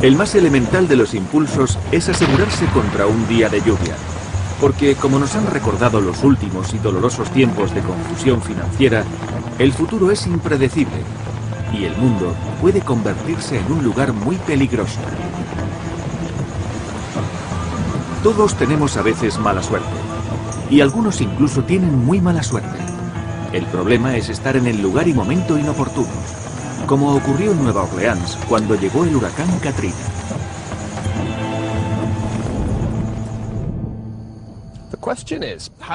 El más elemental de los impulsos es asegurarse contra un día de lluvia, porque como nos han recordado los últimos y dolorosos tiempos de confusión financiera, el futuro es impredecible y el mundo puede convertirse en un lugar muy peligroso. Todos tenemos a veces mala suerte, y algunos incluso tienen muy mala suerte. El problema es estar en el lugar y momento inoportunos, como ocurrió en Nueva Orleans cuando llegó el huracán Katrina.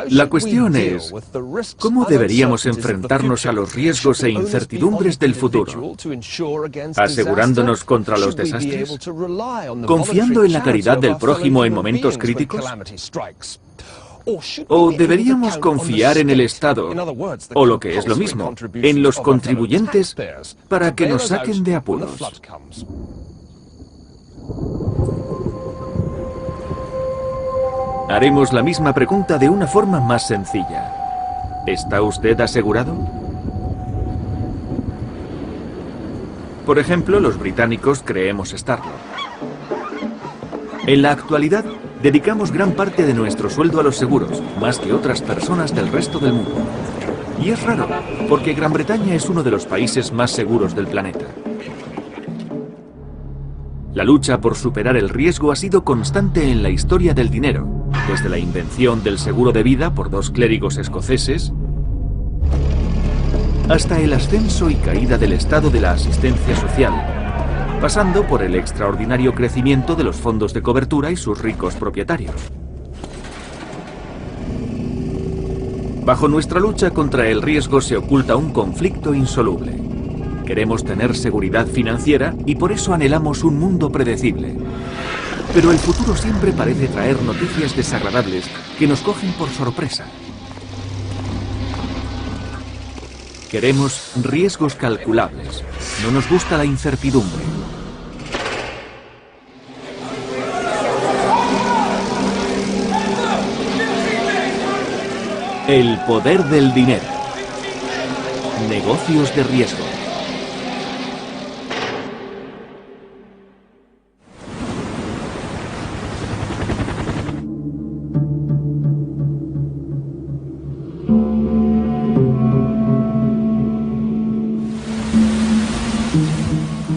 La cuestión es, ¿cómo deberíamos enfrentarnos a los riesgos e incertidumbres del futuro? ¿Asegurándonos contra los desastres? ¿Confiando en la caridad del prójimo en momentos críticos? ¿O deberíamos confiar en el Estado, o lo que es lo mismo, en los contribuyentes para que nos saquen de apuros? Haremos la misma pregunta de una forma más sencilla. ¿Está usted asegurado? Por ejemplo, los británicos creemos estarlo. En la actualidad, dedicamos gran parte de nuestro sueldo a los seguros, más que otras personas del resto del mundo. Y es raro, porque Gran Bretaña es uno de los países más seguros del planeta. La lucha por superar el riesgo ha sido constante en la historia del dinero, desde la invención del seguro de vida por dos clérigos escoceses, hasta el ascenso y caída del estado de la asistencia social, pasando por el extraordinario crecimiento de los fondos de cobertura y sus ricos propietarios. Bajo nuestra lucha contra el riesgo se oculta un conflicto insoluble. Queremos tener seguridad financiera y por eso anhelamos un mundo predecible. Pero el futuro siempre parece traer noticias desagradables que nos cogen por sorpresa. Queremos riesgos calculables. No nos gusta la incertidumbre. El poder del dinero. Negocios de riesgo.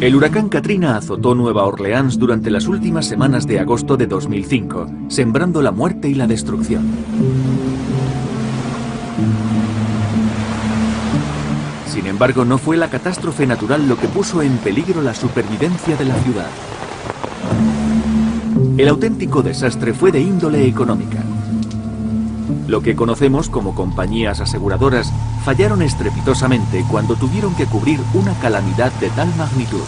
El huracán Katrina azotó Nueva Orleans durante las últimas semanas de agosto de 2005, sembrando la muerte y la destrucción. Sin embargo, no fue la catástrofe natural lo que puso en peligro la supervivencia de la ciudad. El auténtico desastre fue de índole económica. Lo que conocemos como compañías aseguradoras fallaron estrepitosamente cuando tuvieron que cubrir una calamidad de tal magnitud.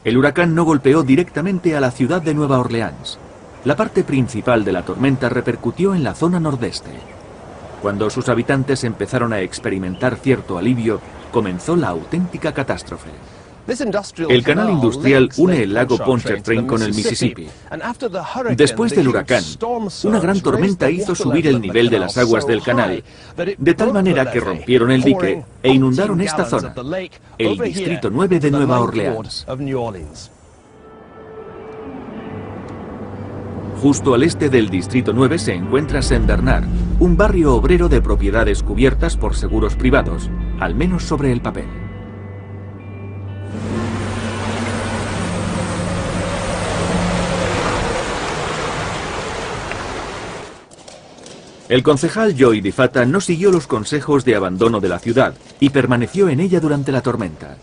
El huracán no golpeó directamente a la ciudad de Nueva Orleans. La parte principal de la tormenta repercutió en la zona nordeste. Cuando sus habitantes empezaron a experimentar cierto alivio, comenzó la auténtica catástrofe. El canal industrial une el lago Pontchartrain con el Mississippi. Después del huracán, una gran tormenta hizo subir el nivel de las aguas del canal, de tal manera que rompieron el dique e inundaron esta zona, el Distrito 9 de Nueva Orleans. Justo al este del Distrito 9 se encuentra Saint Bernard, un barrio obrero de propiedades cubiertas por seguros privados, al menos sobre el papel. El concejal Joy DiFata no siguió los consejos de abandono de la ciudad y permaneció en ella durante la tormenta.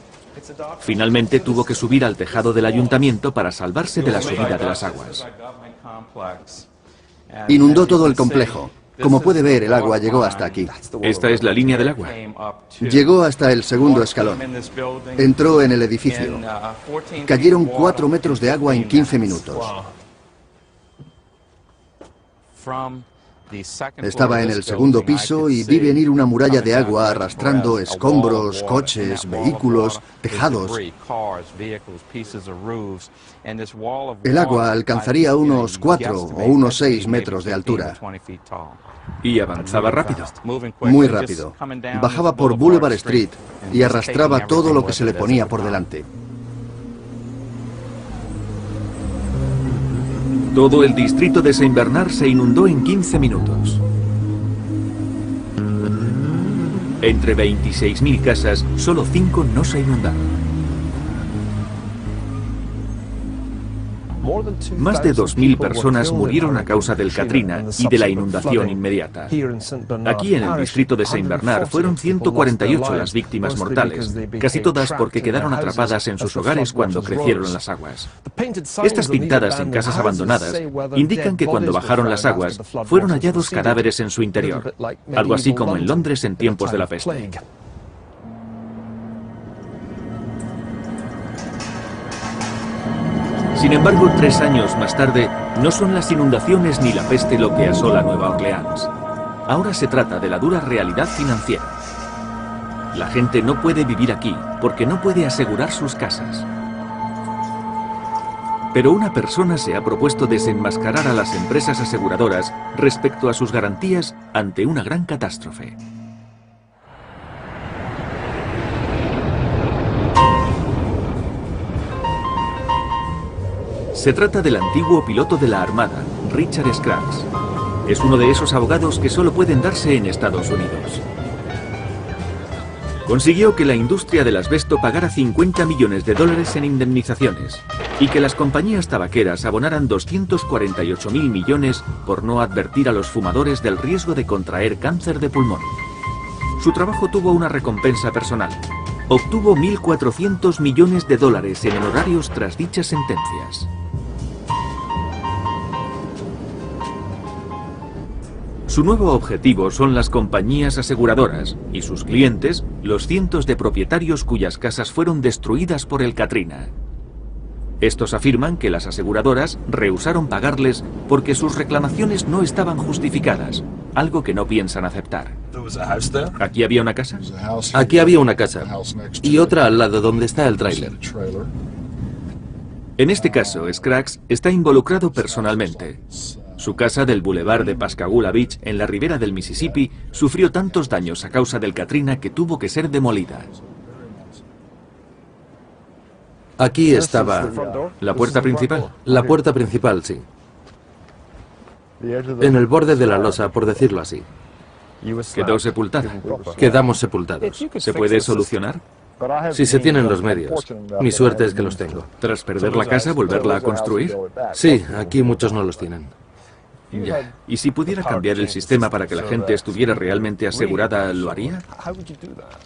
Finalmente tuvo que subir al tejado del ayuntamiento para salvarse de la subida de las aguas. Inundó todo el complejo. Como puede ver, el agua llegó hasta aquí. Esta es la línea del agua. Llegó hasta el segundo escalón. Entró en el edificio. Cayeron 4 metros de agua en 15 minutos. Estaba en el segundo piso y vi venir una muralla de agua arrastrando escombros, coches, vehículos, tejados. El agua alcanzaría unos 4 o unos 6 metros de altura. Y avanzaba rápido. Muy rápido. Bajaba por Boulevard Street y arrastraba todo lo que se le ponía por delante. Todo el distrito de Saint Bernard se inundó en 15 minutos. Entre 26.000 casas, solo 5 no se inundaron. Más de 2.000 personas murieron a causa del Katrina y de la inundación inmediata. Aquí en el distrito de Saint Bernard fueron 148 las víctimas mortales, casi todas porque quedaron atrapadas en sus hogares cuando crecieron las aguas. Estas pintadas en casas abandonadas indican que cuando bajaron las aguas fueron hallados cadáveres en su interior, algo así como en Londres en tiempos de la peste. Sin embargo, 3 años más tarde, no son las inundaciones ni la peste lo que asola Nueva Orleans. Ahora se trata de la dura realidad financiera. La gente no puede vivir aquí porque no puede asegurar sus casas. Pero una persona se ha propuesto desenmascarar a las empresas aseguradoras respecto a sus garantías ante una gran catástrofe. Se trata del antiguo piloto de la Armada, Richard Scraggs. Es uno de esos abogados que solo pueden darse en Estados Unidos. Consiguió que la industria del asbesto pagara 50 millones de dólares en indemnizaciones y que las compañías tabaqueras abonaran 248.000 millones por no advertir a los fumadores del riesgo de contraer cáncer de pulmón. Su trabajo tuvo una recompensa personal. Obtuvo 1.400 millones de dólares en honorarios tras dichas sentencias. Su nuevo objetivo son las compañías aseguradoras y sus clientes, los cientos de propietarios cuyas casas fueron destruidas por el Katrina. Estos afirman que las aseguradoras rehusaron pagarles porque sus reclamaciones no estaban justificadas, algo que no piensan aceptar. ¿Aquí había una casa? Aquí había una casa y otra al lado donde está el tráiler. En este caso, Scraggs está involucrado personalmente. Su casa del Boulevard de Pascagoula Beach, en la ribera del Mississippi, sufrió tantos daños a causa del Katrina que tuvo que ser demolida. Aquí estaba ¿La puerta principal? la puerta principal, sí. En el borde de la losa, por decirlo así. Quedó sepultada. Quedamos sepultados. ¿Se puede solucionar? Si se tienen los medios. Mi suerte es que los tengo. ¿Tras perder la casa, volverla a construir? Sí, aquí muchos no los tienen. Ya. ¿Y si pudiera cambiar el sistema para que la gente estuviera realmente asegurada, lo haría?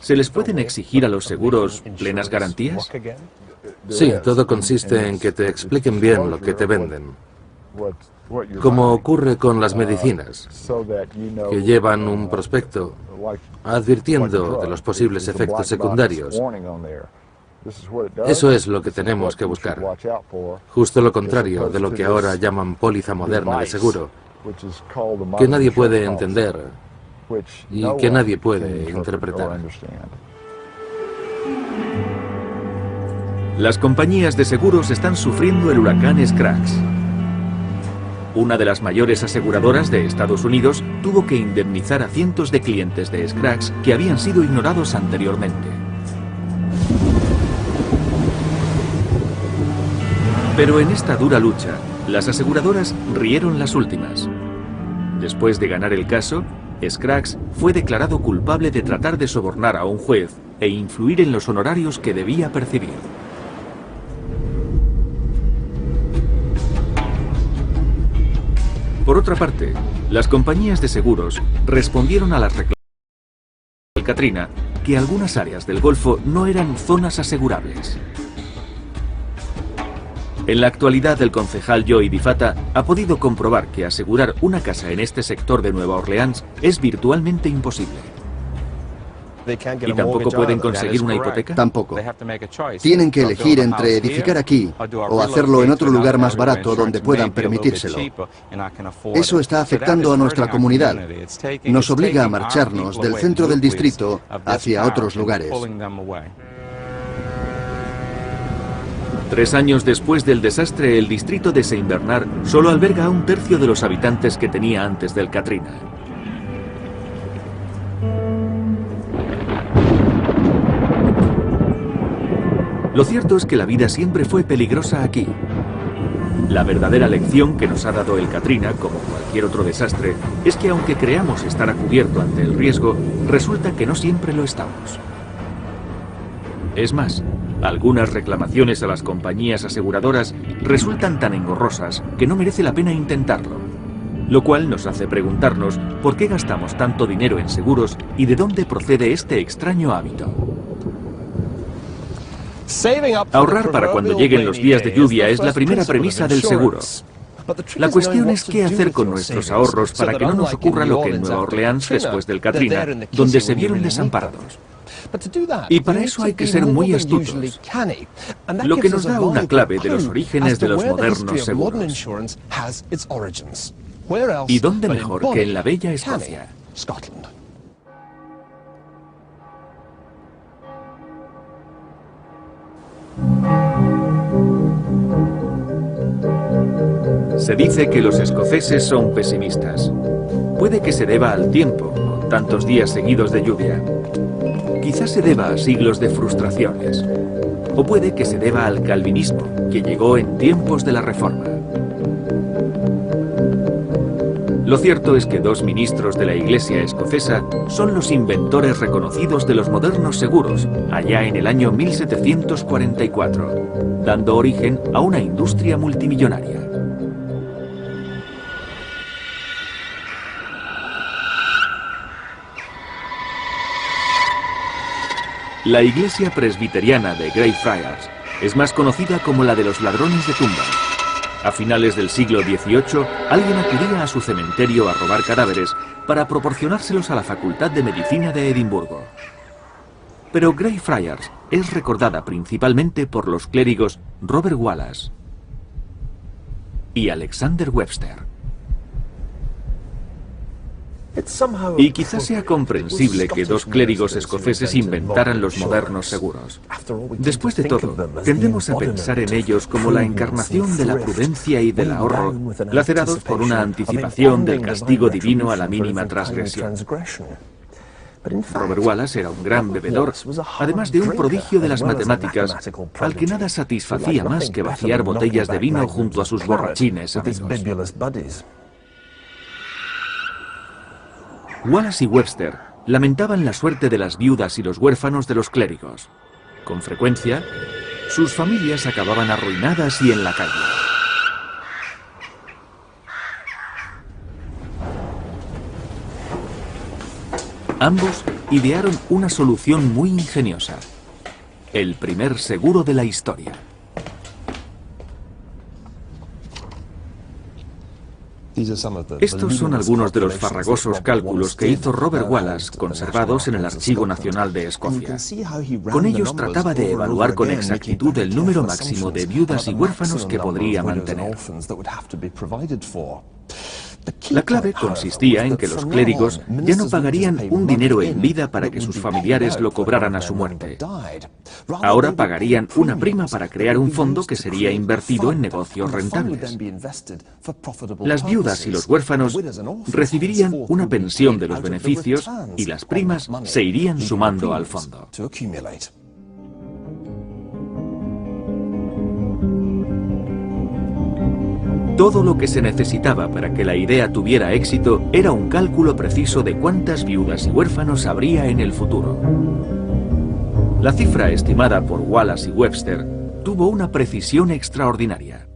¿Se les pueden exigir a los seguros plenas garantías? Sí, todo consiste en que te expliquen bien lo que te venden. Como ocurre con las medicinas, que llevan un prospecto advirtiendo de los posibles efectos secundarios. Eso es lo que tenemos que buscar. Justo lo contrario de lo que ahora llaman póliza moderna de seguro, que nadie puede entender y que nadie puede interpretar. Las compañías de seguros están sufriendo el huracán Scraggs. Una de las mayores aseguradoras de Estados Unidos tuvo que indemnizar a cientos de clientes de Scraggs que habían sido ignorados anteriormente. Pero en esta dura lucha, las aseguradoras rieron las últimas. Después de ganar el caso, Scraggs fue declarado culpable de tratar de sobornar a un juez e influir en los honorarios que debía percibir. Por otra parte, las compañías de seguros respondieron a las reclamaciones del Katrina que algunas áreas del Golfo no eran zonas asegurables. En la actualidad, el concejal Joey Difata ha podido comprobar que asegurar una casa en este sector de Nueva Orleans es virtualmente imposible. ¿Y tampoco pueden conseguir una hipoteca? Tampoco. Tienen que elegir entre edificar aquí o hacerlo en otro lugar más barato donde puedan permitírselo. Eso está afectando a nuestra comunidad. Nos obliga a marcharnos del centro del distrito hacia otros lugares. 3 años después del desastre, el distrito de Saint Bernard solo alberga a 1/3 de los habitantes que tenía antes del Katrina. Lo cierto es que la vida siempre fue peligrosa aquí. La verdadera lección que nos ha dado el Katrina, como cualquier otro desastre, es que aunque creamos estar a cubierto ante el riesgo, resulta que no siempre lo estamos. Es más, algunas reclamaciones a las compañías aseguradoras resultan tan engorrosas que no merece la pena intentarlo. Lo cual nos hace preguntarnos por qué gastamos tanto dinero en seguros y de dónde procede este extraño hábito. Ahorrar para cuando lleguen los días de lluvia es la primera premisa del seguro. La cuestión es qué hacer con nuestros ahorros para que no nos ocurra lo que en Nueva Orleans después del Katrina, donde se vieron desamparados. Y para eso hay que ser muy astutos, lo que nos da una clave de los orígenes de los modernos seguros. ¿Y dónde mejor que en la bella Escocia? Se dice que los escoceses son pesimistas. Puede que se deba al tiempo, tantos días seguidos de lluvia. Quizás se deba a siglos de frustraciones. O puede que se deba al calvinismo, que llegó en tiempos de la Reforma. Lo cierto es que dos ministros de la Iglesia escocesa son los inventores reconocidos de los modernos seguros, allá en el año 1744, dando origen a una industria multimillonaria. La iglesia presbiteriana de Greyfriars es más conocida como la de los ladrones de tumbas. A finales del siglo XVIII, alguien acudía a su cementerio a robar cadáveres para proporcionárselos a la Facultad de Medicina de Edimburgo. Pero Greyfriars es recordada principalmente por los clérigos Robert Wallace y Alexander Webster. Y quizás sea comprensible que dos clérigos escoceses inventaran los modernos seguros. Después de todo, tendemos a pensar en ellos como la encarnación de la prudencia y del ahorro, lacerados por una anticipación del castigo divino a la mínima transgresión. Robert Wallace era un gran bebedor, además de un prodigio de las matemáticas, al que nada satisfacía más que vaciar botellas de vino junto a sus borrachines amigos. Wallace y Webster lamentaban la suerte de las viudas y los huérfanos de los clérigos. Con frecuencia, sus familias acababan arruinadas y en la calle. Ambos idearon una solución muy ingeniosa: el primer seguro de la historia. Estos son algunos de los farragosos cálculos que hizo Robert Wallace, conservados en el Archivo Nacional de Escocia. Con ellos trataba de evaluar con exactitud el número máximo de viudas y huérfanos que podría mantener. La clave consistía en que los clérigos ya no pagarían un dinero en vida para que sus familiares lo cobraran a su muerte. Ahora pagarían una prima para crear un fondo que sería invertido en negocios rentables. Las viudas y los huérfanos recibirían una pensión de los beneficios y las primas se irían sumando al fondo. Todo lo que se necesitaba para que la idea tuviera éxito era un cálculo preciso de cuántas viudas y huérfanos habría en el futuro. La cifra estimada por Wallace y Webster tuvo una precisión extraordinaria.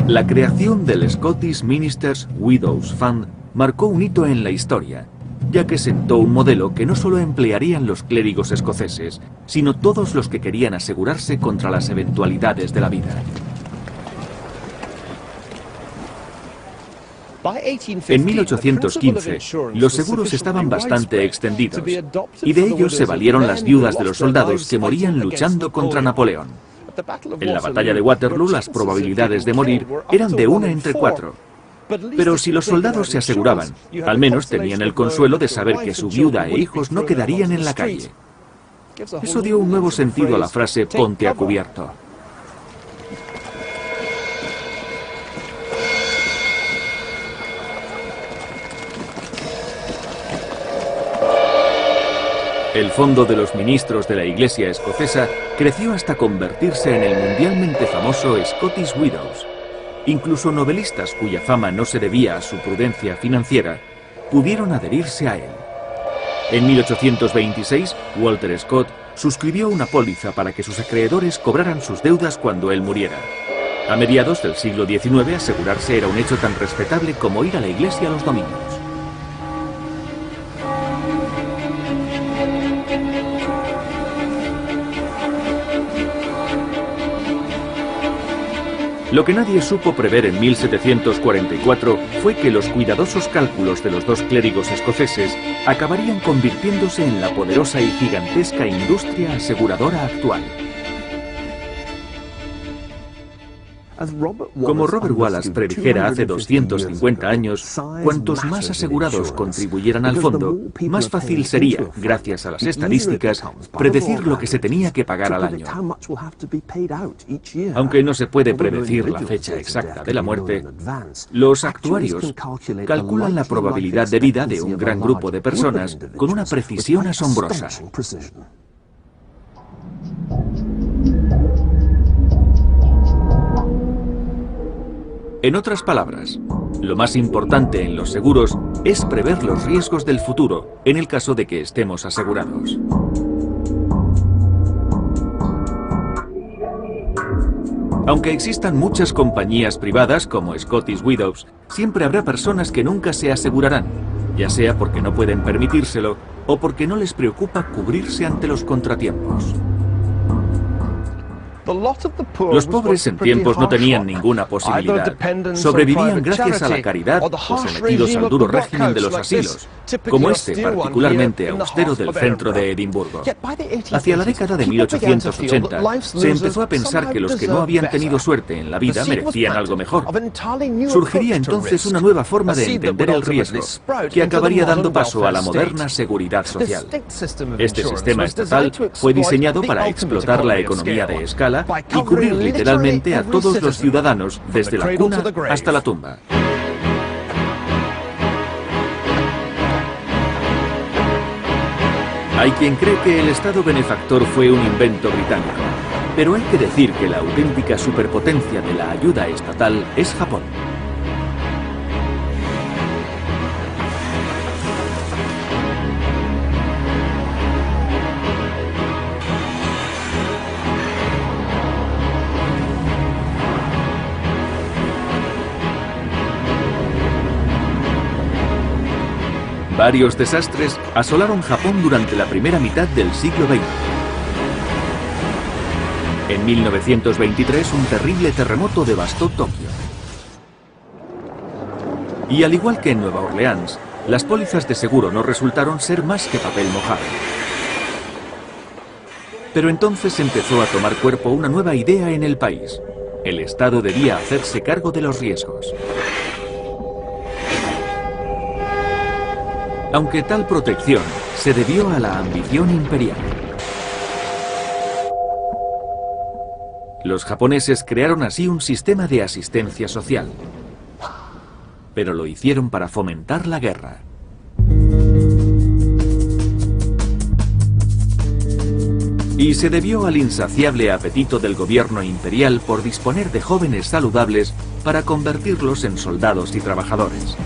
La creación del Scottish Ministers' Widows Fund marcó un hito en la historia, ya que sentó un modelo que no solo emplearían los clérigos escoceses, sino todos los que querían asegurarse contra las eventualidades de la vida. En 1815, los seguros estaban bastante extendidos, y de ellos se valieron las viudas de los soldados que morían luchando contra Napoleón. En la batalla de Waterloo, las probabilidades de morir eran de 1 entre 4. Pero si los soldados se aseguraban, al menos tenían el consuelo de saber que su viuda e hijos no quedarían en la calle. Eso dio un nuevo sentido a la frase "ponte a cubierto". El fondo de los ministros de la Iglesia escocesa creció hasta convertirse en el mundialmente famoso Scottish Widows. Incluso novelistas cuya fama no se debía a su prudencia financiera pudieron adherirse a él. En 1826, Walter Scott suscribió una póliza para que sus acreedores cobraran sus deudas cuando él muriera. A mediados del siglo XIX, asegurarse era un hecho tan respetable como ir a la iglesia los domingos. Lo que nadie supo prever en 1744 fue que los cuidadosos cálculos de los dos clérigos escoceses acabarían convirtiéndose en la poderosa y gigantesca industria aseguradora actual. Como Robert Wallace predijera hace 250 años, cuantos más asegurados contribuyeran al fondo, más fácil sería, gracias a las estadísticas, predecir lo que se tenía que pagar al año. Aunque no se puede predecir la fecha exacta de la muerte, los actuarios calculan la probabilidad de vida de un gran grupo de personas con una precisión asombrosa. En otras palabras, lo más importante en los seguros es prever los riesgos del futuro en el caso de que estemos asegurados. Aunque existan muchas compañías privadas como Scottish Widows, siempre habrá personas que nunca se asegurarán, ya sea porque no pueden permitírselo o porque no les preocupa cubrirse ante los contratiempos. Los pobres en tiempos no tenían ninguna posibilidad. Sobrevivían gracias a la caridad o sometidos al duro régimen de los asilos, como este particularmente austero del centro de Edimburgo. Hacia la década de 1880 se empezó a pensar que los que no habían tenido suerte en la vida merecían algo mejor. Surgiría entonces una nueva forma de entender el riesgo, que acabaría dando paso a la moderna seguridad social. Este sistema estatal fue diseñado para explotar la economía de escala y cubrir literalmente a todos los ciudadanos desde la cuna hasta la tumba. Hay quien cree que el Estado benefactor fue un invento británico, pero hay que decir que la auténtica superpotencia de la ayuda estatal es Japón. Varios desastres asolaron Japón durante la primera mitad del siglo XX. En 1923, un terrible terremoto devastó Tokio. Y al igual que en Nueva Orleans, las pólizas de seguro no resultaron ser más que papel mojado. Pero entonces empezó a tomar cuerpo una nueva idea en el país. El Estado debía hacerse cargo de los riesgos. Aunque tal protección se debió a la ambición imperial. Los japoneses crearon así un sistema de asistencia social, pero lo hicieron para fomentar la guerra. Y se debió al insaciable apetito del gobierno imperial por disponer de jóvenes saludables para convertirlos en soldados y trabajadores.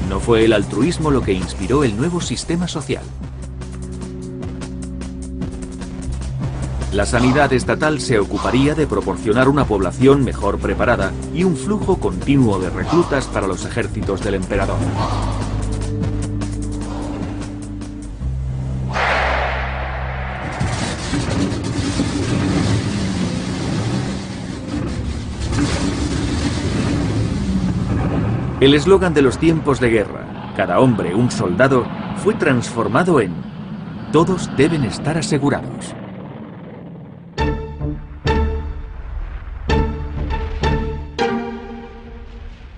No fue el altruismo lo que inspiró el nuevo sistema social. La sanidad estatal se ocuparía de proporcionar una población mejor preparada y un flujo continuo de reclutas para los ejércitos del emperador. El eslogan de los tiempos de guerra, cada hombre un soldado, fue transformado en todos deben estar asegurados.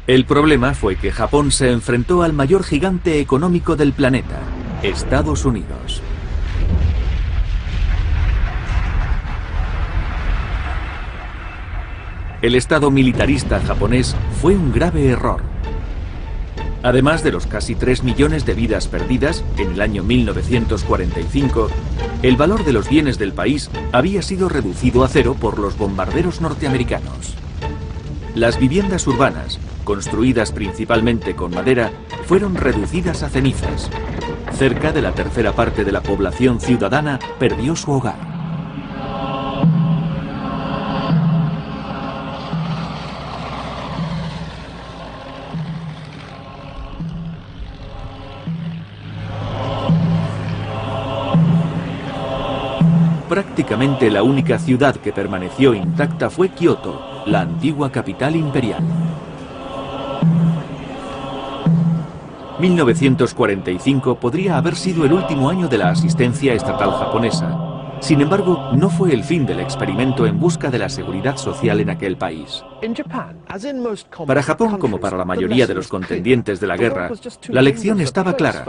El problema fue que Japón se enfrentó al mayor gigante económico del planeta, Estados Unidos. El estado militarista japonés fue un grave error. Además de los casi 3 millones de vidas perdidas en el año 1945, el valor de los bienes del país había sido reducido a cero por los bombarderos norteamericanos. Las viviendas urbanas, construidas principalmente con madera, fueron reducidas a cenizas. Cerca de la tercera parte de la población ciudadana perdió su hogar. Prácticamente la única ciudad que permaneció intacta fue Kioto, la antigua capital imperial. 1945 podría haber sido el último año de la asistencia estatal japonesa. Sin embargo, no fue el fin del experimento en busca de la seguridad social en aquel país. Para Japón, como para la mayoría de los contendientes de la guerra, la lección estaba clara.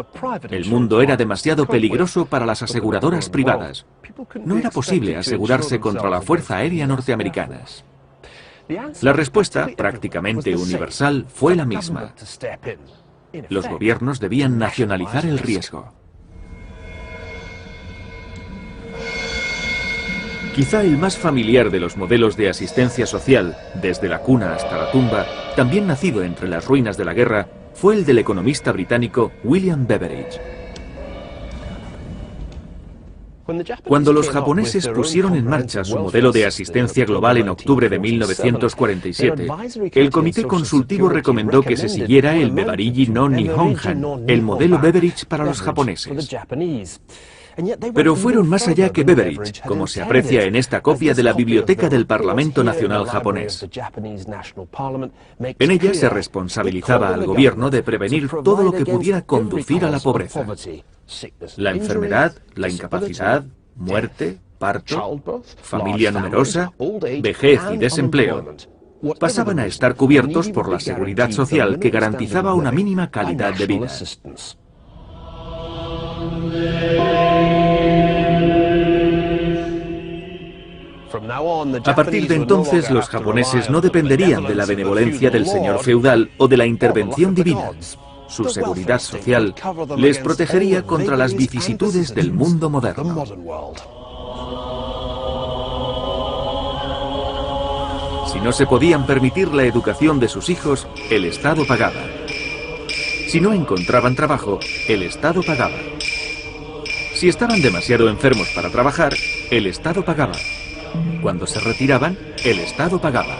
El mundo era demasiado peligroso para las aseguradoras privadas. No era posible asegurarse contra la Fuerza Aérea Norteamericana. La respuesta, prácticamente universal, fue la misma. Los gobiernos debían nacionalizar el riesgo. Quizá el más familiar de los modelos de asistencia social, desde la cuna hasta la tumba, también nacido entre las ruinas de la guerra, fue el del economista británico William Beveridge. Cuando los japoneses pusieron en marcha su modelo de asistencia global en octubre de 1947, el Comité Consultivo recomendó que se siguiera el Bevariji no Nihonhan, el modelo Beveridge para los japoneses. Pero fueron más allá que Beveridge, como se aprecia en esta copia de la Biblioteca del Parlamento Nacional japonés. En ella se responsabilizaba al gobierno de prevenir todo lo que pudiera conducir a la pobreza. La enfermedad, la incapacidad, muerte, parto, familia numerosa, vejez y desempleo pasaban a estar cubiertos por la seguridad social que garantizaba una mínima calidad de vida. A partir de entonces, los japoneses no dependerían de la benevolencia del señor feudal o de la intervención divina. Su seguridad social les protegería contra las vicisitudes del mundo moderno. Si no se podían permitir la educación de sus hijos, el Estado pagaba. Si no encontraban trabajo, el Estado pagaba. Si estaban demasiado enfermos para trabajar, el Estado pagaba. Cuando se retiraban, el Estado pagaba.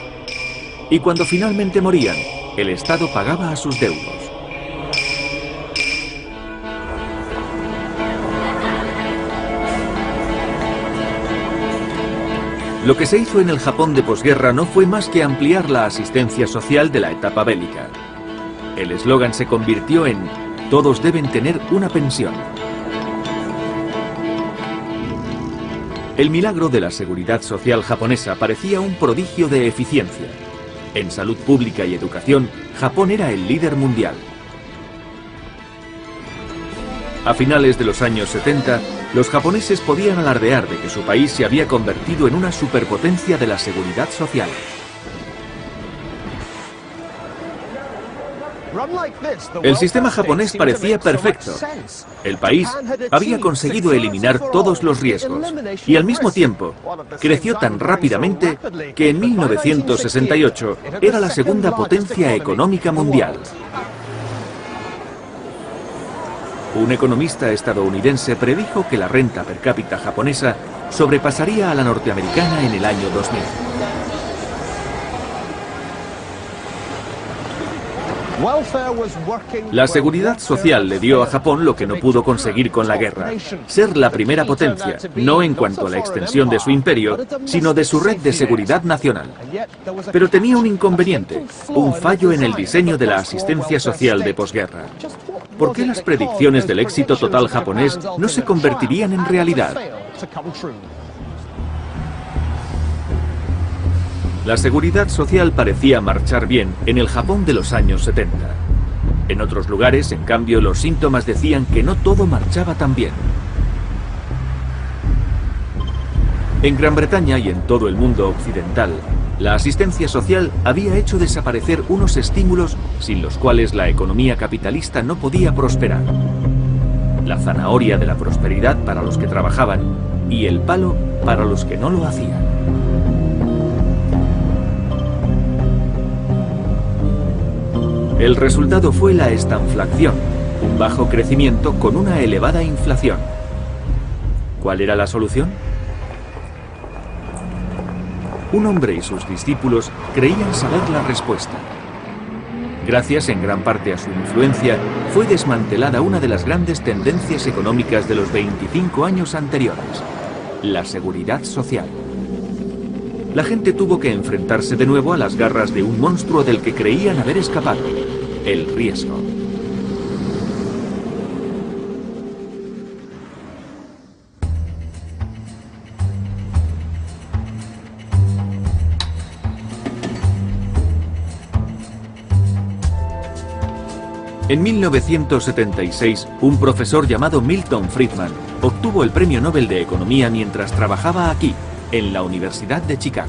Y cuando finalmente morían, el Estado pagaba a sus deudos. Lo que se hizo en el Japón de posguerra no fue más que ampliar la asistencia social de la etapa bélica. El eslogan se convirtió en "Todos deben tener una pensión". El milagro de la seguridad social japonesa parecía un prodigio de eficiencia. En salud pública y educación, Japón era el líder mundial. A finales de los años 70, los japoneses podían alardear de que su país se había convertido en una superpotencia de la seguridad social. El sistema japonés parecía perfecto. El país había conseguido eliminar todos los riesgos y al mismo tiempo creció tan rápidamente que en 1968 era la segunda potencia económica mundial. Un economista estadounidense predijo que la renta per cápita japonesa sobrepasaría a la norteamericana en el año 2000. La seguridad social le dio a Japón lo que no pudo conseguir con la guerra: ser la primera potencia, no en cuanto a la extensión de su imperio, sino de su red de seguridad nacional. Pero tenía un inconveniente, un fallo en el diseño de la asistencia social de posguerra. ¿Por qué las predicciones del éxito total japonés no se convertirían en realidad? La seguridad social parecía marchar bien en el Japón de los años 70. En otros lugares, en cambio, los síntomas decían que no todo marchaba tan bien. En Gran Bretaña y en todo el mundo occidental, La asistencia social había hecho desaparecer unos estímulos sin los cuales la economía capitalista no podía prosperar. La zanahoria de la prosperidad para los que trabajaban y el palo para los que no lo hacían. El resultado fue la estanflación, un bajo crecimiento con una elevada inflación. ¿Cuál era la solución? Un hombre y sus discípulos creían saber la respuesta. Gracias en gran parte a su influencia, fue desmantelada una de las grandes tendencias económicas de los 25 años anteriores, la seguridad social. La gente tuvo que enfrentarse de nuevo a las garras de un monstruo del que creían haber escapado, el riesgo. En 1976, un profesor llamado Milton Friedman obtuvo el Premio Nobel de Economía mientras trabajaba aquí, en la Universidad de Chicago.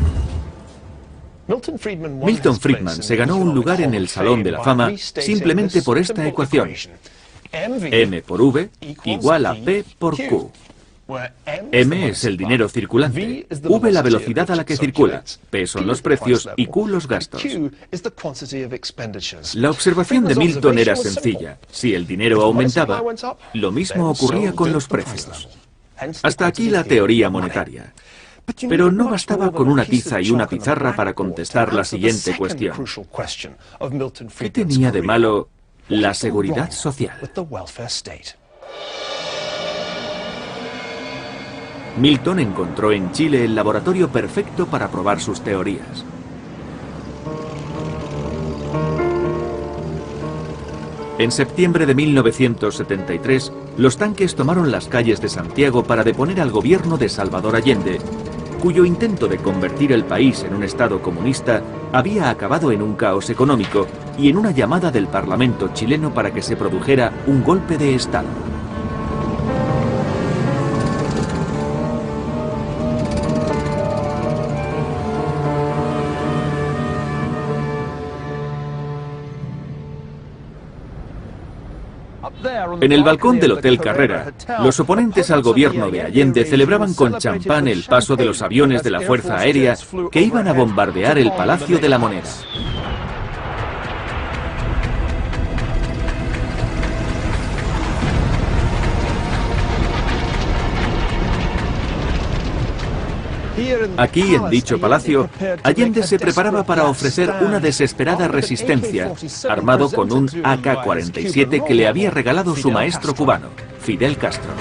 Milton Friedman se ganó un lugar en el Salón de la Fama simplemente por esta ecuación. M por V igual a P por Q. M es el dinero circulante, V la velocidad a la que circula, P son los precios y Q los gastos. La observación de Milton era sencilla. Si el dinero aumentaba, lo mismo ocurría con los precios. Hasta aquí la teoría monetaria. Pero no bastaba con una tiza y una pizarra para contestar la siguiente cuestión. ¿Qué tenía de malo la seguridad social? Milton encontró en Chile el laboratorio perfecto para probar sus teorías. En septiembre de 1973, los tanques tomaron las calles de Santiago para deponer al gobierno de Salvador Allende, cuyo intento de convertir el país en un estado comunista había acabado en un caos económico y en una llamada del Parlamento chileno para que se produjera un golpe de Estado. En el balcón del Hotel Carrera, los oponentes al gobierno de Allende celebraban con champán el paso de los aviones de la Fuerza Aérea que iban a bombardear el Palacio de la Moneda. Aquí, en dicho palacio, Allende se preparaba para ofrecer una desesperada resistencia, armado con un AK-47 que le había regalado su maestro cubano, Fidel Castro.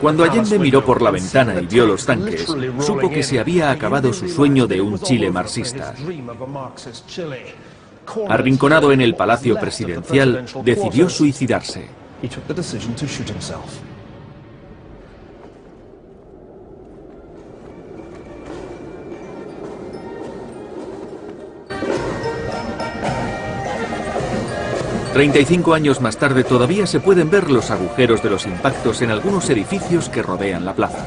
Cuando Allende miró por la ventana y vio los tanques, supo que se había acabado su sueño de un Chile marxista. Arrinconado en el Palacio Presidencial, decidió suicidarse. «35 años más tarde todavía se pueden ver los agujeros de los impactos en algunos edificios que rodean la plaza».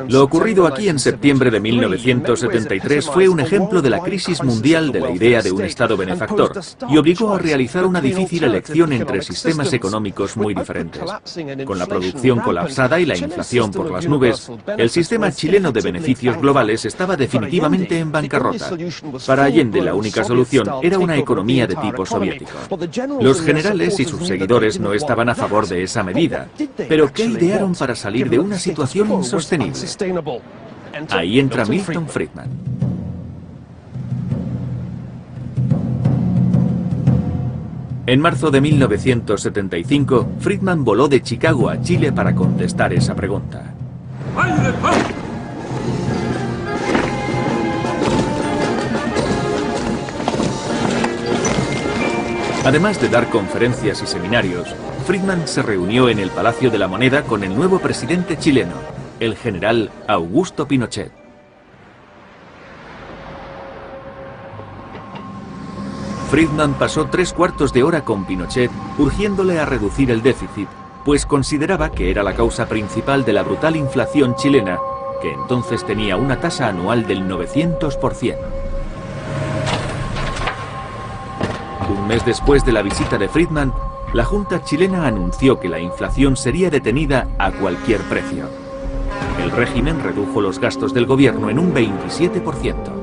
Lo ocurrido aquí en septiembre de 1973 fue un ejemplo de la crisis mundial de la idea de un Estado benefactor y obligó a realizar una difícil elección entre sistemas económicos muy diferentes. Con la producción colapsada y la inflación por las nubes, el sistema chileno de beneficios globales estaba definitivamente en bancarrota. Para Allende la única solución era una economía de tipo soviético. Los generales y sus seguidores no estaban a favor de esa medida, pero ¿qué idearon para salir de una situación insostenible? Ahí entra Milton Friedman. En marzo de 1975, Friedman voló de Chicago a Chile para contestar esa pregunta. Además de dar conferencias y seminarios, Friedman se reunió en el Palacio de la Moneda con el nuevo presidente chileno, el general Augusto Pinochet. Friedman pasó 3/4 de hora con Pinochet urgiéndole a reducir el déficit, pues consideraba que era la causa principal de la brutal inflación chilena, que entonces tenía una tasa anual del 900%. Un mes después de la visita de Friedman, la Junta chilena anunció que la inflación sería detenida a cualquier precio. El régimen redujo los gastos del gobierno en un 27%.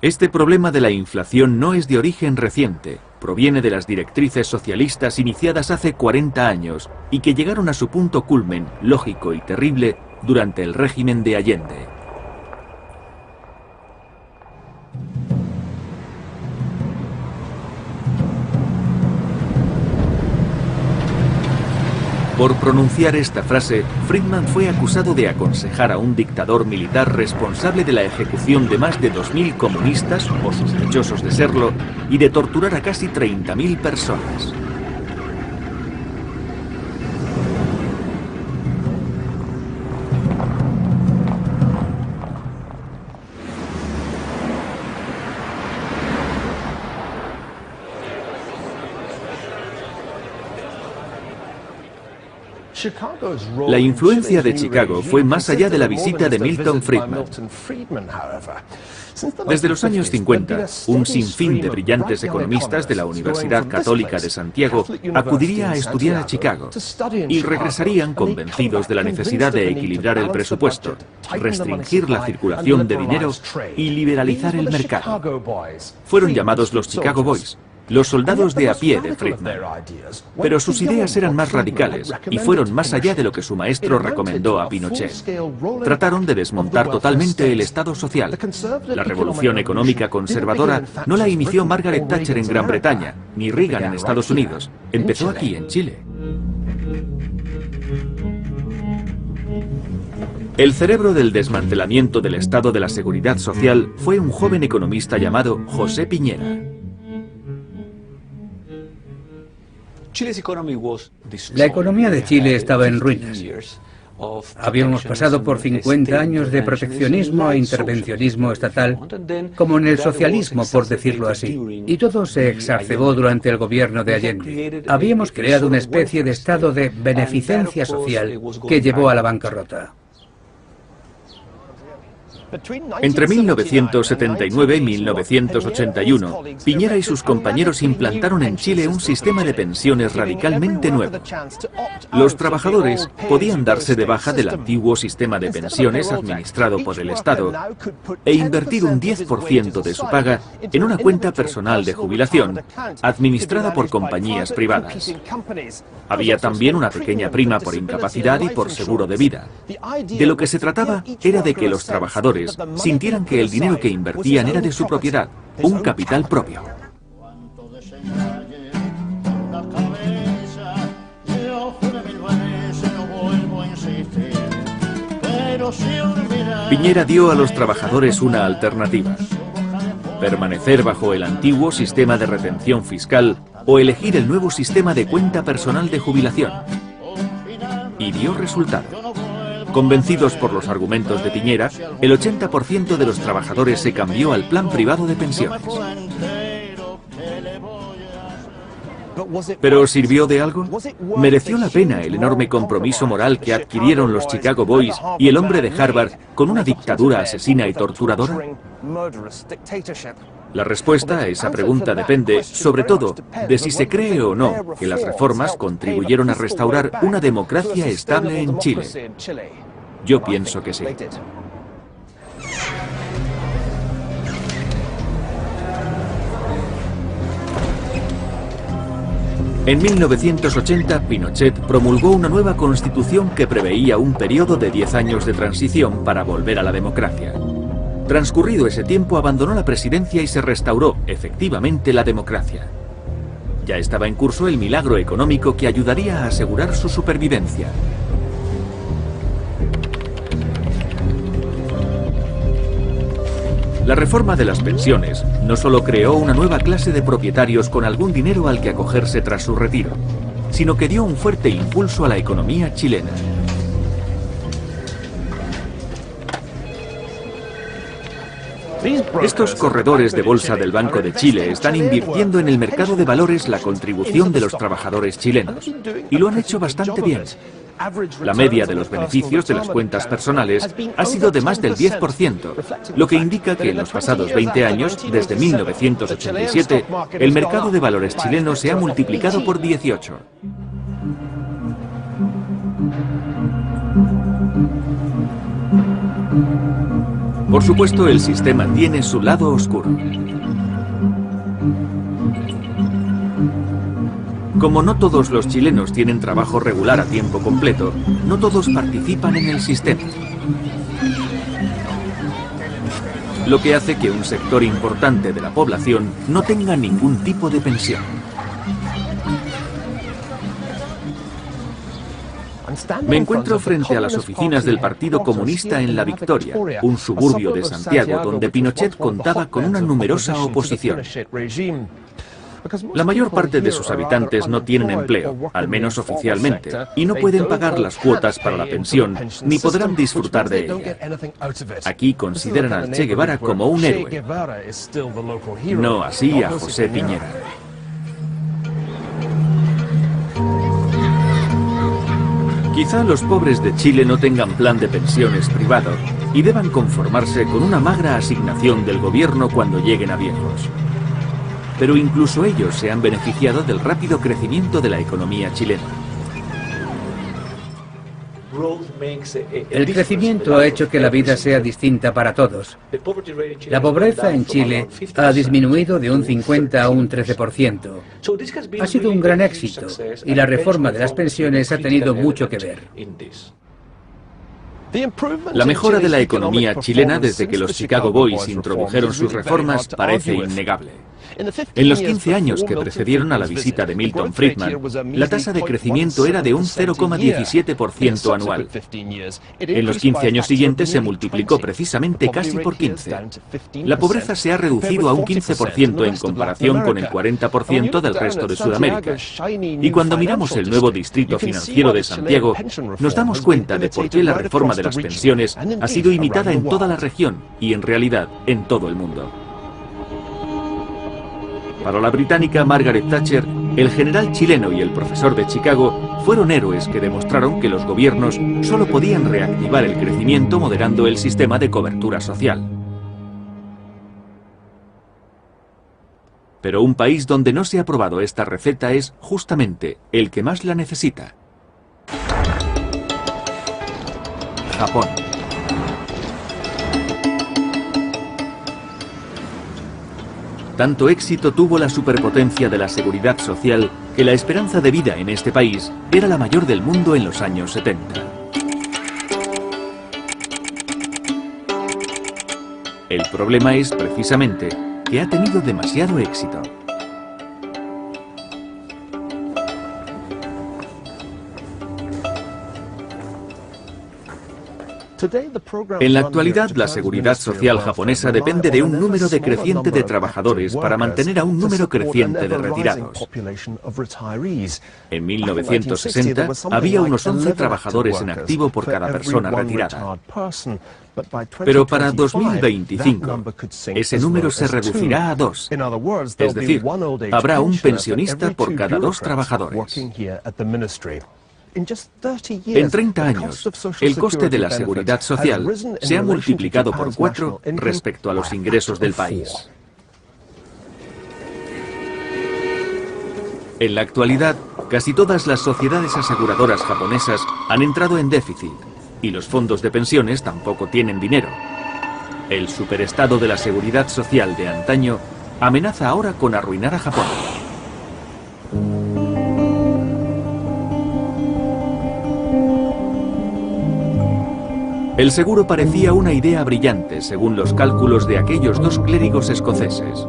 Este problema de la inflación no es de origen reciente, proviene de las directrices socialistas iniciadas hace 40 años y que llegaron a su punto culmen, lógico y terrible, durante el régimen de Allende. Por pronunciar esta frase, Friedman fue acusado de aconsejar a un dictador militar responsable de la ejecución de más de 2000 comunistas o sospechosos de serlo y de torturar a casi 30.000 personas. La influencia de Chicago fue más allá de la visita de Milton Friedman. Desde los años 50, un sinfín de brillantes economistas de la Universidad Católica de Santiago acudiría a estudiar a Chicago y regresarían convencidos de la necesidad de equilibrar el presupuesto, restringir la circulación de dinero y liberalizar el mercado. Fueron llamados los Chicago Boys, los soldados de a pie de Friedman. Pero sus ideas eran más radicales y fueron más allá de lo que su maestro recomendó a Pinochet. Trataron de desmontar totalmente el Estado social. La revolución económica conservadora no la inició Margaret Thatcher en Gran Bretaña, ni Reagan en Estados Unidos. Empezó aquí, en Chile. El cerebro del desmantelamiento del Estado de la Seguridad Social fue un joven economista llamado José Piñera. La economía de Chile estaba en ruinas. Habíamos pasado por 50 años de proteccionismo e intervencionismo estatal, como en el socialismo, por decirlo así, y todo se exacerbó durante el gobierno de Allende. Habíamos creado una especie de estado de beneficencia social que llevó a la bancarrota. Entre 1979 y 1981, Piñera y sus compañeros implantaron en Chile un sistema de pensiones radicalmente nuevo. Los trabajadores podían darse de baja del antiguo sistema de pensiones administrado por el Estado e invertir un 10% de su paga en una cuenta personal de jubilación administrada por compañías privadas. Había también una pequeña prima por incapacidad y por seguro de vida. De lo que se trataba era de que los trabajadores sintieran que el dinero que invertían era de su propiedad, un capital propio. Piñera dio a los trabajadores una alternativa: permanecer bajo el antiguo sistema de retención fiscal o elegir el nuevo sistema de cuenta personal de jubilación. Y dio resultado. Convencidos por los argumentos de Piñera, el 80% de los trabajadores se cambió al plan privado de pensiones. ¿Pero sirvió de algo? ¿Mereció la pena el enorme compromiso moral que adquirieron los Chicago Boys y el hombre de Harvard con una dictadura asesina y torturadora? La respuesta a esa pregunta depende, sobre todo, de si se cree o no que las reformas contribuyeron a restaurar una democracia estable en Chile. Yo pienso que sí. En 1980, Pinochet promulgó una nueva constitución que preveía un periodo de 10 años de transición para volver a la democracia. Transcurrido ese tiempo, abandonó la presidencia y se restauró, efectivamente, la democracia. Ya estaba en curso el milagro económico que ayudaría a asegurar su supervivencia. La reforma de las pensiones no solo creó una nueva clase de propietarios con algún dinero al que acogerse tras su retiro, sino que dio un fuerte impulso a la economía chilena. Estos corredores de bolsa del Banco de Chile están invirtiendo en el mercado de valores la contribución de los trabajadores chilenos. Y lo han hecho bastante bien. La media de los beneficios de las cuentas personales ha sido de más del 10%, lo que indica que en los pasados 20 años, desde 1987, el mercado de valores chileno se ha multiplicado por 18. Por supuesto, el sistema tiene su lado oscuro. Como no todos los chilenos tienen trabajo regular a tiempo completo, no todos participan en el sistema. Lo que hace que un sector importante de la población no tenga ningún tipo de pensión. Me encuentro frente a las oficinas del Partido Comunista en La Victoria, un suburbio de Santiago donde Pinochet contaba con una numerosa oposición. La mayor parte de sus habitantes no tienen empleo, al menos oficialmente, y no pueden pagar las cuotas para la pensión, ni podrán disfrutar de ella. Aquí consideran al Che Guevara como un héroe. No así a José Piñera. Quizá los pobres de Chile no tengan plan de pensiones privado y deban conformarse con una magra asignación del gobierno cuando lleguen a viejos. Pero incluso ellos se han beneficiado del rápido crecimiento de la economía chilena. El crecimiento ha hecho que la vida sea distinta para todos. La pobreza en Chile ha disminuido de un 50 a un 13%. Ha sido un gran éxito y la reforma de las pensiones ha tenido mucho que ver. La mejora de la economía chilena desde que los Chicago Boys introdujeron sus reformas parece innegable. En los 15 años que precedieron a la visita de Milton Friedman, la tasa de crecimiento era de un 0,17% anual. En los 15 años siguientes se multiplicó precisamente casi por 15. La pobreza se ha reducido a un 15% en comparación con el 40% del resto de Sudamérica. Y cuando miramos el nuevo distrito financiero de Santiago, nos damos cuenta de por qué la reforma de las pensiones ha sido imitada en toda la región y en realidad en todo el mundo. Para la británica Margaret Thatcher, el general chileno y el profesor de Chicago fueron héroes que demostraron que los gobiernos solo podían reactivar el crecimiento moderando el sistema de cobertura social. Pero un país donde no se ha probado esta receta es justamente el que más la necesita: Japón. Tanto éxito tuvo la superpotencia de la seguridad social que la esperanza de vida en este país era la mayor del mundo en los años 70. El problema es precisamente que ha tenido demasiado éxito. En la actualidad, la seguridad social japonesa depende de un número decreciente de trabajadores para mantener a un número creciente de retirados. En 1960 había unos 11 trabadores en activo por cada persona retirada. Pero para 2025, ese número se reducirá a 2. Es decir, habrá un pensionista por cada 2 trabajadores. En 30 años, el coste de la seguridad social se ha multiplicado por 4 respecto a los ingresos del país. En la actualidad, casi todas las sociedades aseguradoras japonesas han entrado en déficit y los fondos de pensiones tampoco tienen dinero. El superestado de la seguridad social de antaño amenaza ahora con arruinar a Japón. El seguro parecía una idea brillante según los cálculos de aquellos 2 clérigos escoceses,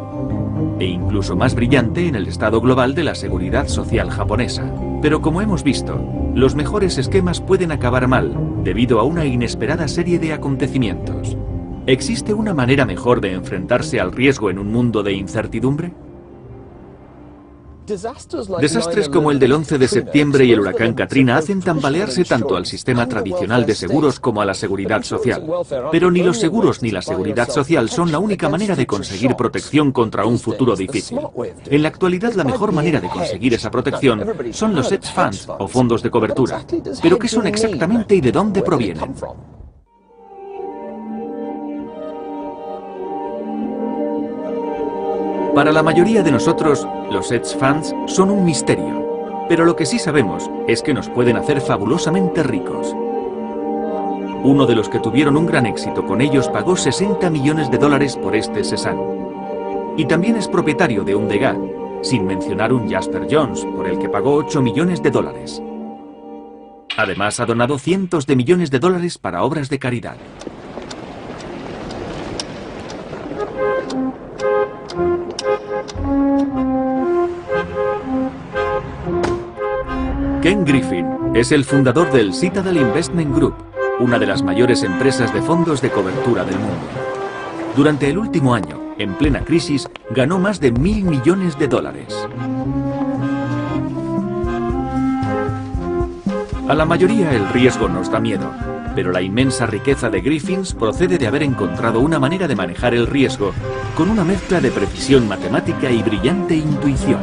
e incluso más brillante en el estado global de la seguridad social japonesa. Pero como hemos visto, los mejores esquemas pueden acabar mal debido a una inesperada serie de acontecimientos. ¿Existe una manera mejor de enfrentarse al riesgo en un mundo de incertidumbre? Desastres como el del 11 de septiembre y el huracán Katrina hacen tambalearse tanto al sistema tradicional de seguros como a la seguridad social. Pero ni los seguros ni la seguridad social son la única manera de conseguir protección contra un futuro difícil. En la actualidad, la mejor manera de conseguir esa protección son los hedge funds o fondos de cobertura. ¿Pero qué son exactamente y de dónde provienen? Para la mayoría de nosotros, los hedge funds son un misterio, pero lo que sí sabemos es que nos pueden hacer fabulosamente ricos. Uno de los que tuvieron un gran éxito con ellos pagó 60 millones de dólares por este Cézanne. Y también es propietario de un Degas, sin mencionar un Jasper Jones, por el que pagó 8 millones de dólares. Además, ha donado cientos de millones de dólares para obras de caridad. Ken Griffin es el fundador del Citadel Investment Group, una de las mayores empresas de fondos de cobertura del mundo. Durante el último año, en plena crisis, ganó más de 1.000 millones de dólares. A la mayoría el riesgo nos da miedo, pero la inmensa riqueza de Griffins procede de haber encontrado una manera de manejar el riesgo con una mezcla de precisión matemática y brillante intuición.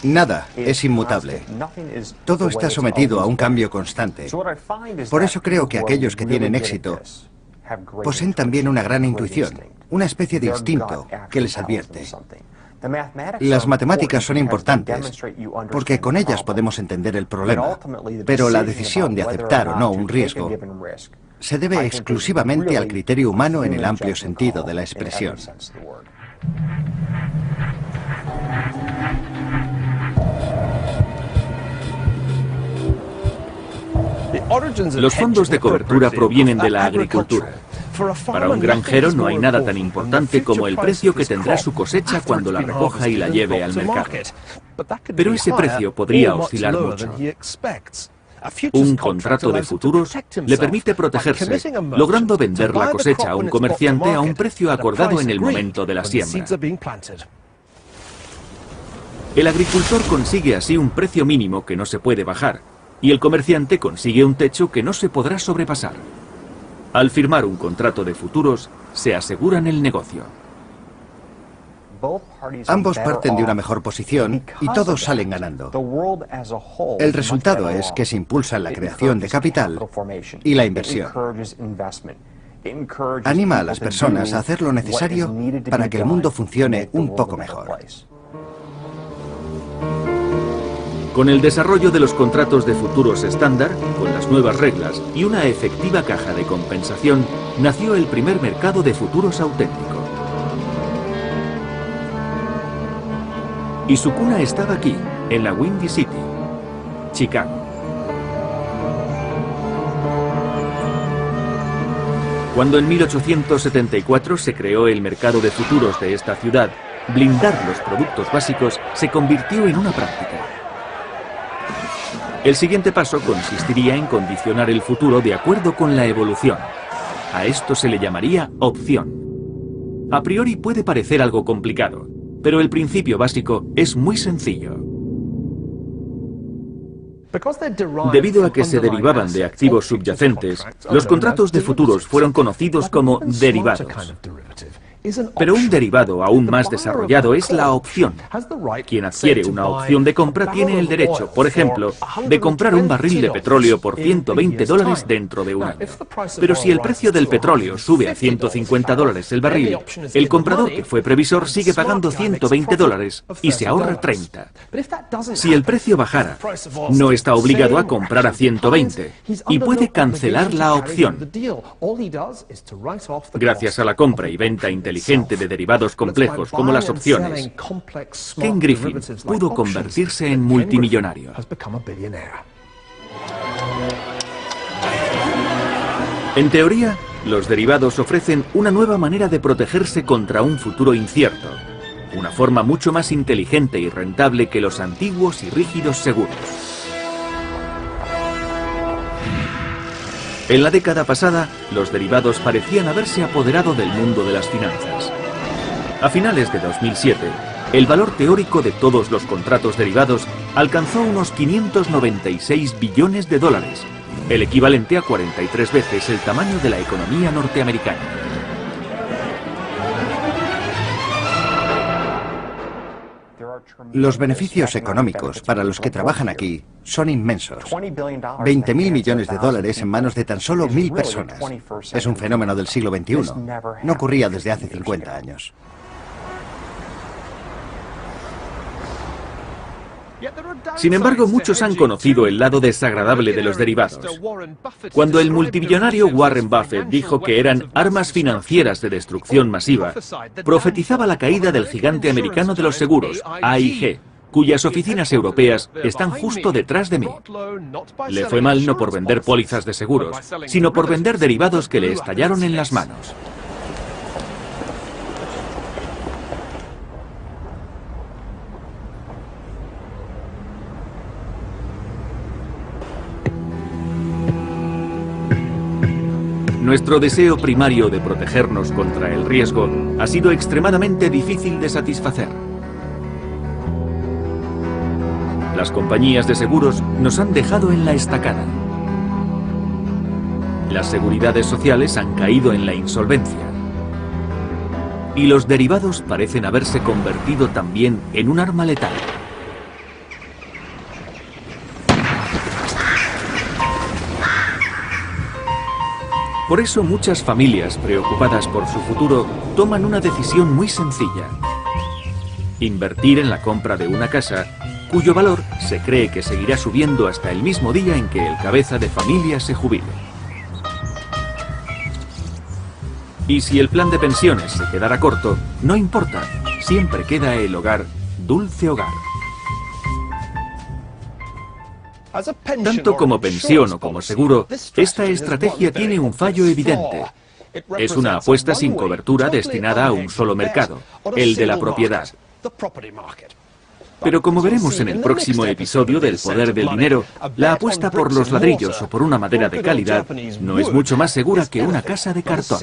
Nada es inmutable. Todo está sometido a un cambio constante. Por eso creo que aquellos que tienen éxito poseen también una gran intuición, una especie de instinto que les advierte. Las matemáticas son importantes porque con ellas podemos entender el problema, pero la decisión de aceptar o no un riesgo se debe exclusivamente al criterio humano en el amplio sentido de la expresión. Los fondos de cobertura provienen de la agricultura. Para un granjero no hay nada tan importante como el precio que tendrá su cosecha cuando la recoja y la lleve al mercado. Pero ese precio podría oscilar mucho. Un contrato de futuros le permite protegerse, logrando vender la cosecha a un comerciante a un precio acordado en el momento de la siembra. El agricultor consigue así un precio mínimo que no se puede bajar, y el comerciante consigue un techo que no se podrá sobrepasar. Al firmar un contrato de futuros, se aseguran el negocio. Ambos parten de una mejor posición y todos salen ganando. El resultado es que se impulsa la creación de capital y la inversión. Anima a las personas a hacer lo necesario para que el mundo funcione un poco mejor. Con el desarrollo de los contratos de futuros estándar, con las nuevas reglas y una efectiva caja de compensación, nació el primer mercado de futuros auténtico. Y su cuna estaba aquí, en la Windy City, Chicago. Cuando en 1874 se creó el mercado de futuros de esta ciudad, blindar los productos básicos se convirtió en una práctica. El siguiente paso consistiría en condicionar el futuro de acuerdo con la evolución. A esto se le llamaría opción. A priori puede parecer algo complicado, pero el principio básico es muy sencillo. Debido a que se derivaban de activos subyacentes, los contratos de futuros fueron conocidos como derivados. Pero un derivado aún más desarrollado es la opción. Quien adquiere una opción de compra tiene el derecho, por ejemplo, de comprar un barril de petróleo por $120 dentro de un año. Pero si el precio del petróleo sube a $150 el barril, el comprador que fue previsor sigue pagando $120 y se ahorra 30. Si el precio bajara, no está obligado a comprar a 120 y puede cancelar la opción. Gracias a la compra y venta inteligente de derivados complejos como las opciones, Ken Griffin pudo convertirse en multimillonario. En teoría, los derivados ofrecen una nueva manera de protegerse contra un futuro incierto, una forma mucho más inteligente y rentable que los antiguos y rígidos seguros. En la década pasada, los derivados parecían haberse apoderado del mundo de las finanzas. A finales de 2007, el valor teórico de todos los contratos derivados alcanzó unos 596 billones de dólares, el equivalente a 43 veces el tamaño de la economía norteamericana. Los beneficios económicos para los que trabajan aquí son inmensos. 20.000 millones de dólares en manos de tan solo 1.000 personas. Es un fenómeno del siglo XXI. No ocurría desde hace 50 años. Sin embargo, muchos han conocido el lado desagradable de los derivados. Cuando el multimillonario Warren Buffett dijo que eran armas financieras de destrucción masiva, profetizaba la caída del gigante americano de los seguros, AIG, cuyas oficinas europeas están justo detrás de mí. Le fue mal no por vender pólizas de seguros, sino por vender derivados que le estallaron en las manos. Nuestro deseo primario de protegernos contra el riesgo ha sido extremadamente difícil de satisfacer. Las compañías de seguros nos han dejado en la estacada. Las seguridades sociales han caído en la insolvencia. Y los derivados parecen haberse convertido también en un arma letal. Por eso muchas familias preocupadas por su futuro toman una decisión muy sencilla: invertir en la compra de una casa cuyo valor se cree que seguirá subiendo hasta el mismo día en que el cabeza de familia se jubile. Y si el plan de pensiones se quedara corto, no importa, siempre queda el hogar, dulce hogar. Tanto como pensión o como seguro, esta estrategia tiene un fallo evidente. Es una apuesta sin cobertura destinada a un solo mercado, el de la propiedad. Pero como veremos en el próximo episodio del Poder del Dinero, la apuesta por los ladrillos o por una madera de calidad no es mucho más segura que una casa de cartón.